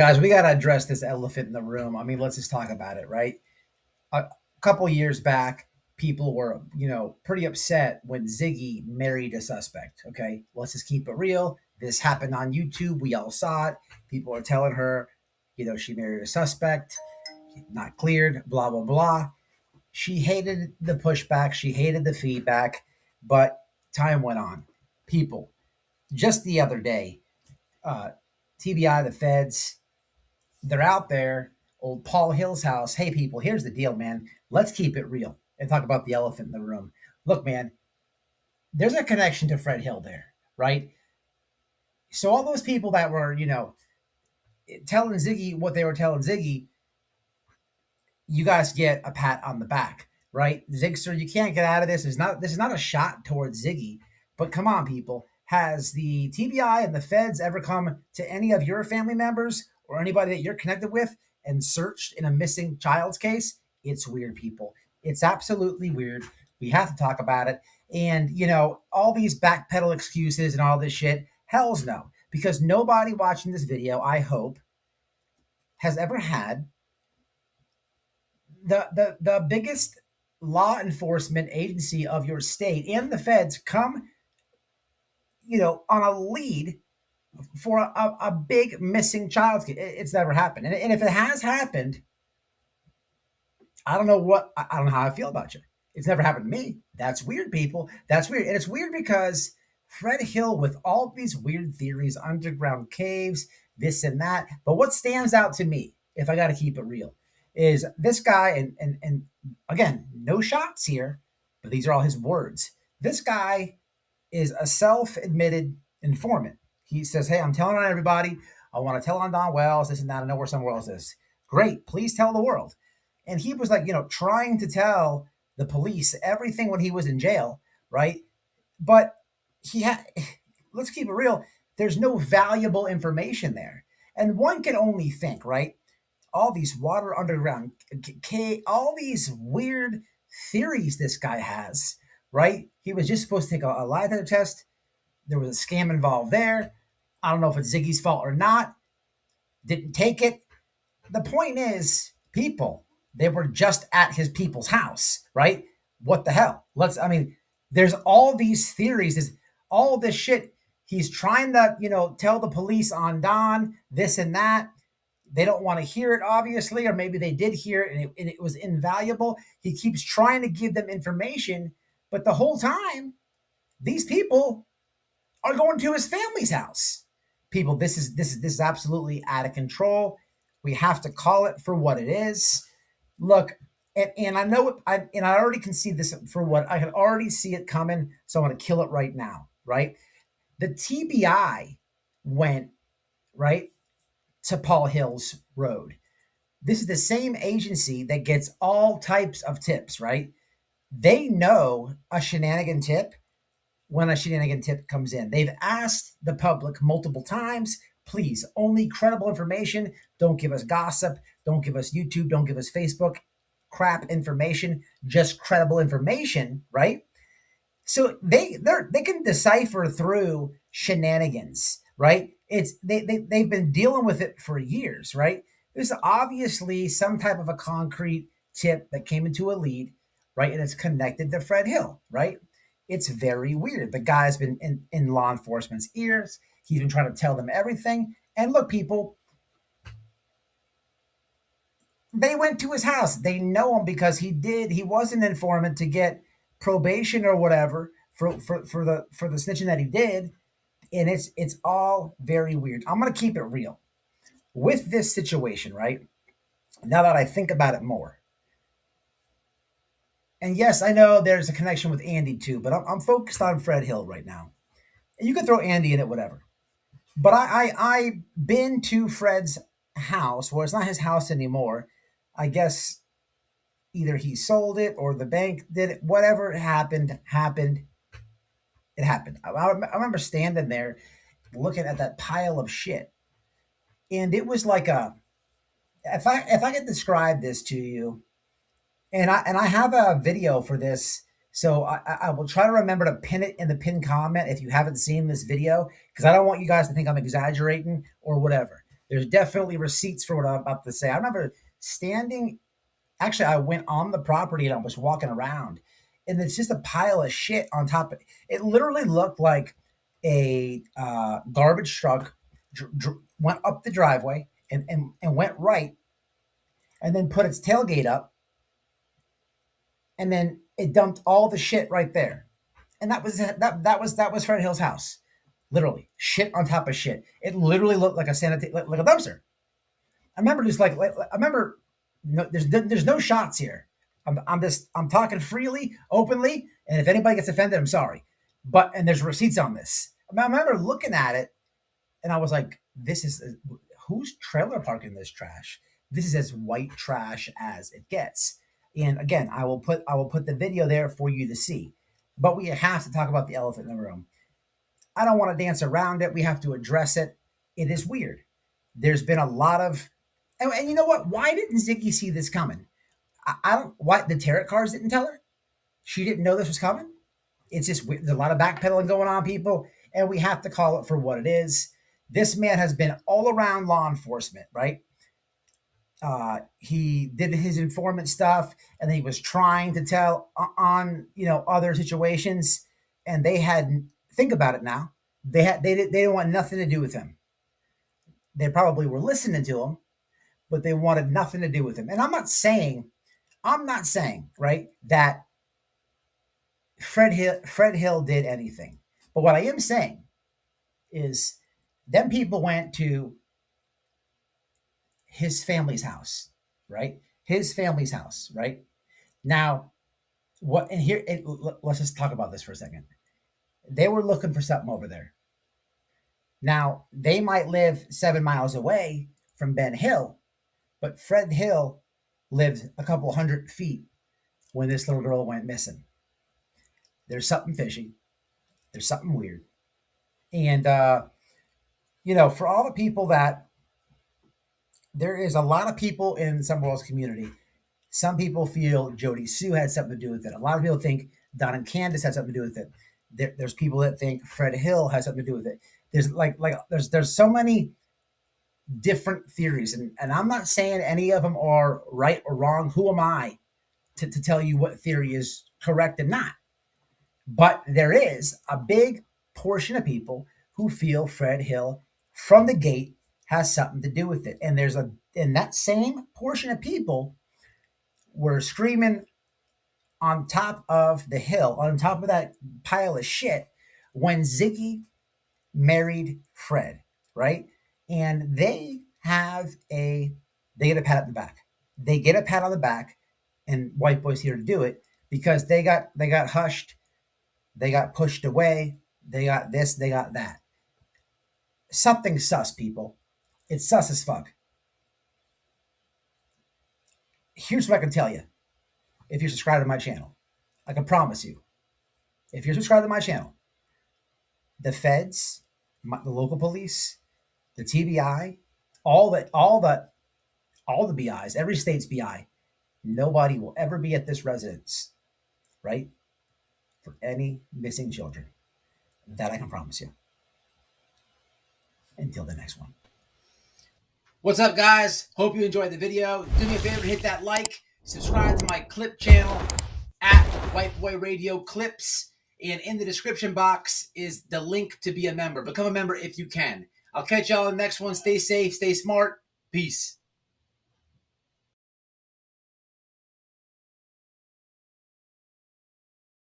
Guys, we got to address this elephant in the room. I mean, let's just talk about it, right? A couple years back, people were, pretty upset when Ziggy married a suspect. Okay, let's just keep it real. This happened on YouTube. We all saw it. People are telling her, she married a suspect, not cleared, blah, blah, blah. She hated the pushback. She hated the feedback, but time went on. People, just the other day, uh, TBI, the feds, they're out there, old Paul Hill's house. Hey, people, here's the deal, man. Let's keep it real and talk about the elephant in the room. Look, man, there's a connection to Fred Hill there, right? So all those people that were, telling Ziggy what they were telling Ziggy, you guys get a pat on the back, right? Zigster, you can't get out of this. This is not a shot towards Ziggy, but come on, people. Has the TBI and the feds ever come to any of your family members or anybody that you're connected with and searched in a missing child's case? It's weird, people. It's absolutely weird. We have to talk about it. And, all these backpedal excuses and all this shit, hell's no. Because nobody watching this video, I hope, has ever had the biggest law enforcement agency of your state and the feds come, on a lead for a big missing child. It's never happened. And if it has happened, I don't know how I feel about you. It's never happened to me. That's weird, people. That's weird. And it's weird because Fred Hill, with all these weird theories, underground caves, this and that. But what stands out to me, if I got to keep it real, is this guy, and again, no shots here, but these are all his words. This guy is a self-admitted informant. He says, hey, I'm telling on everybody. I want to tell on Don Wells, this and that. I know where somewhere else is. Great. Please tell the world. And he was like, trying to tell the police everything when he was in jail, right? But let's keep it real, there's no valuable information there. And one can only think, right? All these water underground, all these weird theories this guy has, right? He was just supposed to take a lie detector test. There was a scam involved there. I don't know if it's Ziggy's fault or not. Didn't take it. The point is, people, they were just at his people's house, right? What the hell? There's all these theories, there's all this shit. He's trying to, tell the police on Don, this and that. They don't want to hear it, obviously, or maybe they did hear it and it was invaluable. He keeps trying to give them information, but the whole time, these people are going to his family's house. People, this is absolutely out of control. We have to call it for what it is. Look, and I know it, I already can see this for what I can already see it coming. So I'm going to kill it right now, right? The TBI went right to Paul Hill's road. This is the same agency that gets all types of tips, right? They know a shenanigan tip when a shenanigan tip comes in. They've asked the public multiple times, please, only credible information. Don't give us gossip. Don't give us YouTube. Don't give us Facebook crap information. Just credible information, right? So they can decipher through shenanigans, right? They've been dealing with it for years, right? There's obviously some type of a concrete tip that came into a lead, right? And it's connected to Fred Hill, right? It's very weird. The guy's been in law enforcement's ears. He's been trying to tell them everything. And look, people, they went to his house. They know him because he was an informant to get probation or whatever for the snitching that he did. And it's all very weird. I'm going to keep it real with this situation, right? Now that I think about it more. And yes, I know there's a connection with Andy too, but I'm focused on Fred Hill right now. And you can throw Andy in it, whatever. But I've been to Fred's house, where it's not his house anymore. I guess either he sold it or the bank did it. Whatever happened. It happened. I remember standing there looking at that pile of shit. And it was like if I could describe this to you, and I have a video for this, so I will try to remember to pin it in the pinned comment if you haven't seen this video, because I don't want you guys to think I'm exaggerating or whatever. There's definitely receipts for what I'm about to say. I remember standing. Actually, I went on the property and I was walking around, and it's just a pile of shit on top of it. It literally looked like a garbage truck went up the driveway and went right, and then put its tailgate up, and then it dumped all the shit right there. And that was Fred Hill's house. Literally shit on top of shit. It literally looked like like a dumpster. I remember just I remember. No, there's no shots here. I'm talking freely, openly, and if anybody gets offended, I'm sorry. And there's receipts on this. I remember looking at it, and I was like, "This is who's trailer parking this trash? This is as white trash as it gets." And again, I will put the video there for you to see. But we have to talk about the elephant in the room. I don't want to dance around it. We have to address it. It is weird. There's been a lot of, and you know what? Why didn't Ziggy see this coming? I don't. Why the tarot cards didn't tell her? She didn't know this was coming. It's just there's a lot of backpedaling going on, people, and we have to call it for what it is. This man has been all around law enforcement, right? He did his informant stuff, and he was trying to tell on other situations, and they had think about it now. They didn't want nothing to do with him. They probably were listening to him, but they wanted nothing to do with him. And I'm not saying right that Fred Hill did anything, but what I am saying is, them people went to his family's house, right? His family's house, right? Now, what? And here, let's just talk about this for a second. They were looking for something over there. Now, they might live 7 miles away from Ben Hill, but Fred Hill lived a couple 100 feet when this little girl went missing. There's something fishy. There's something weird. And, for all the people that, there is a lot of people in Summerall's community. Some people feel Jody Sue had something to do with it. A lot of people think Don and Candace had something to do with it. There's people that think Fred Hill has something to do with it. There's so many different theories, and I'm not saying any of them are right or wrong. Who am I to tell you what theory is correct and not? But there is a big portion of people who feel Fred Hill from the gate has something to do with it. And that same portion of people were screaming on top of the hill, on top of that pile of shit, when Ziggy married Fred, right? And they get a pat on the back. They get a pat on the back, and White Boy's here to do it because they got hushed, they got pushed away, they got this, they got that. Something's sus, people. It's sus as fuck. Here's what I can tell you. If you're subscribed to my channel, I can promise you, if you're subscribed to my channel, the feds, the local police, the TBI, all the BIs, every state's BI, nobody will ever be at this residence, right, for any missing children. That I can promise you. Until the next one. What's up, guys? Hope you enjoyed the video. Do me a favor, hit that like, subscribe to my clip channel at WhiteBoyRadio Clips, and in the description box is the link to be a member. Become a member if you can. I'll catch y'all in the next one. Stay safe, stay smart. Peace.